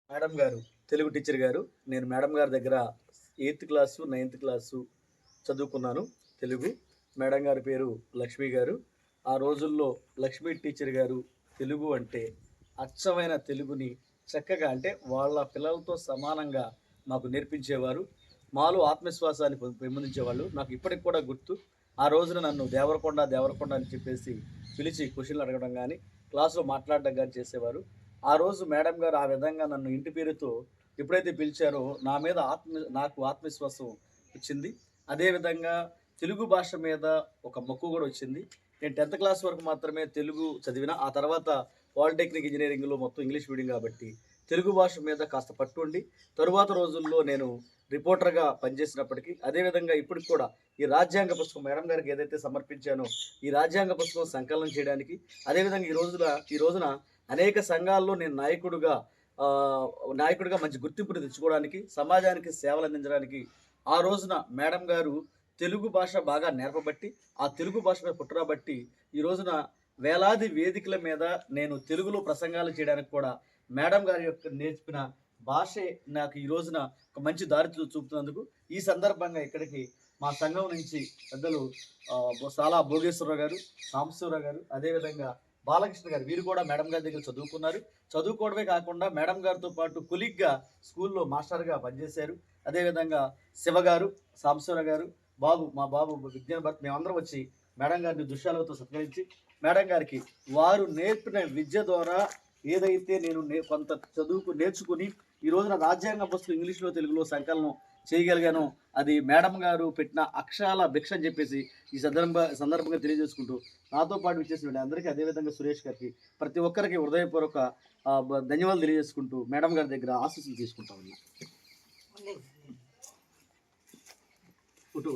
Madam గారు, Telugu teacher గారు. నేను మేడం గారి దగ్గర 8థ్ క్లాసు, 9థ్ క్లాసు చదువుకున్నాను తెలుగు. మేడం గారి పేరు లక్ష్మి గారు. ఆ రోజుల్లో లక్ష్మి టీచర్ గారు తెలుగు అంటే అచ్చమైన తెలుగుని చక్కగా అంటే వాళ్ళ పిల్లలతో సమానంగా మాకు నేర్పించేవారు. మాలో ఆత్మవిశ్వాసాన్ని పెంపొందించేవాళ్ళు. నాకు ఇప్పటికి కూడా గుర్తు. ఆ రోజున నన్ను దేవరకొండ, దేవరకొండ అని చెప్పేసి పిలిచి క్వెషన్‌లు అడగడం గానీ, క్లాస్‌లో మాట్లాడడం గానీ చేసేవారు. ఆ రోజు మేడం గారు ఆ విధంగా నన్ను ఇంటి పేరుతో ఎప్పుడైతే పిలిచారో నా మీద నాకు ఆత్మవిశ్వాసం వచ్చింది. అదేవిధంగా తెలుగు భాష మీద ఒక మక్కువ గూడా వచ్చింది. నేను 10థ్ క్లాస్ వరకు మాత్రమే తెలుగు చదివినా. ఆ తర్వాత పాలిటెక్నిక్ ఇంజినీరింగ్‌లో మొత్తం ఇంగ్లీష్ మీడియం గాబట్టి, తెలుగు భాష మీద కాస్త పట్టుండి, తరువాత రోజుల్లో నేను రిపోర్టర్‌గా పనిచేసినప్పటికీ, అదేవిధంగా ఇప్పటికి కూడా ఈ రాజ్యాంగ పుస్తకం మేడం గారికి ఏదైతే సమర్పించానో, ఈ రాజ్యాంగ పుస్తకం సంకలనం చేయడానికి, అదేవిధంగా ఈ రోజున అనేక సంఘాల్లో నేను ఆహ్, నాయకుడిగా మంచి గుర్తింపుని తెచ్చుకోవడానికి, సమాజానికి సేవలందించడానికి ఆ రోజున మేడం గారు తెలుగు భాష బాగా నేర్పబట్టి, ఆ తెలుగు భాష మీద పట్టురాబట్టి, ఈ రోజున వేలాది వేదికల మీద నేను తెలుగులో ప్రసంగాలు చేయడానికి కూడా మేడం గారి యొక్క నేర్పిన భాషే నాకు ఈ రోజున ఒక మంచి దారి చూపుతున్నందుకు, ఈ సందర్భంగా ఇక్కడికి మా సంఘం నుంచి పెద్దలు సాలా భోగేశ్వరరావు గారు, సాంబశివరావు గారు, అదేవిధంగా బాలకృష్ణ గారు వీరు కూడా మేడం గారి దగ్గర చదువుకున్నారు. చదువుకోవడమే కాకుండా మేడం గారితో పాటు కొలీగ్‌గా స్కూల్‌లో మాస్టర్‌గా పనిచేశారు. అదేవిధంగా శివ గారు, సాంబశివరావు గారు, మా బాబు విజ్ఞాన భరత్ మేమందరం వచ్చి మేడం గారిని దుశ్శాలువతో సత్కరించి, మేడం గారికి వారు నేర్పిన విద్య ద్వారా ఏదైతే నేను కొంత నేర్చుకుని ఈ రోజున రాజ్యాంగ పుస్తకం ఇంగ్లీష్‌లో, తెలుగులో సంకలనం చేయగలిగానో అది మేడం గారు పెట్టిన అక్షరాల భిక్ష అని చెప్పేసి ఈ సందర్భంగా తెలియజేసుకుంటూ, నాతో పాటు విచ్చేసిన అందరికీ అదేవిధంగా సురేష్ గారికి ప్రతి ఒక్కరికి హృదయపూర్వక ధన్యవాదాలు తెలియజేసుకుంటూ మేడం గారి దగ్గర ఆశీస్సులు తీసుకుంటా ఉన్నా. ఫోటో